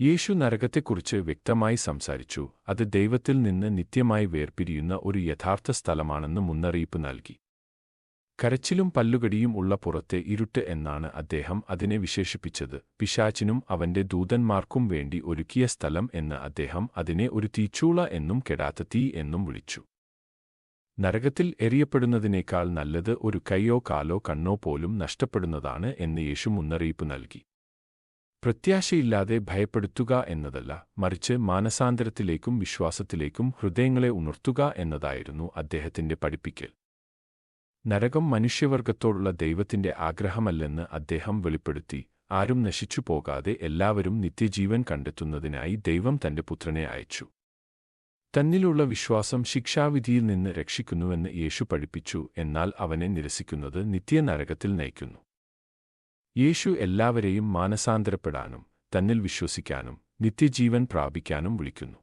യേശു നരകത്തെക്കുറിച്ച് വ്യക്തമായി സംസാരിച്ചു, അത് ദൈവത്തിൽ നിന്ന് നിത്യമായി വേർപിരിയുന്ന ഒരു യഥാർത്ഥ സ്ഥലമാണെന്ന് മുന്നറിയിപ്പ് നൽകി. കരച്ചിലും പല്ലുകടിയും ഉള്ള പുറത്തെ ഇരുട്ട് എന്നാണ് അദ്ദേഹം അതിനെ വിശേഷിപ്പിച്ചത്. പിശാചിനും അവന്റെ ദൂതന്മാർക്കും വേണ്ടി ഒരുക്കിയ സ്ഥലം എന്ന് അദ്ദേഹം അതിനെ ഒരു തീച്ചൂള എന്നും കെടാത്ത തീ എന്നും വിളിച്ചു. നരകത്തിൽ എറിയപ്പെടുന്നതിനേക്കാൾ നല്ലത് ഒരു കൈയോ കാലോ കണ്ണോ പോലും നഷ്ടപ്പെടുന്നതാണ് എന്ന് യേശു മുന്നറിയിപ്പ് നൽകി. പ്രത്യാശയില്ലാതെ ഭയപ്പെടുത്തുക എന്നതല്ല, മറിച്ച് മാനസാന്തരത്തിലേക്കും വിശ്വാസത്തിലേക്കും ഹൃദയങ്ങളെ ഉണർത്തുക എന്നതായിരുന്നു അദ്ദേഹത്തിന്റെ പഠിപ്പിക്കൽ. നരകം മനുഷ്യവർഗത്തോടുള്ള ദൈവത്തിന്റെ ആഗ്രഹമല്ലെന്ന് അദ്ദേഹം വെളിപ്പെടുത്തി. ആരും നശിച്ചു പോകാതെ എല്ലാവരും നിത്യജീവൻ കണ്ടെത്തുന്നതിനായി ദൈവം തന്റെ പുത്രനെ അയച്ചു. തന്നിലുള്ള വിശ്വാസം ശിക്ഷാവിധിയിൽ നിന്ന് രക്ഷിക്കുന്നുവെന്ന് യേശു പഠിപ്പിച്ചു, എന്നാൽ അവനെ നിരസിക്കുന്നത് നിത്യനരകത്തിൽ നയിക്കുന്നു. യേശു എല്ലാവരെയും മാനസാന്തരപ്പെടാനും തന്നിൽ വിശ്വസിക്കാനും നിത്യജീവൻ പ്രാപിക്കാനും വിളിക്കുന്നു.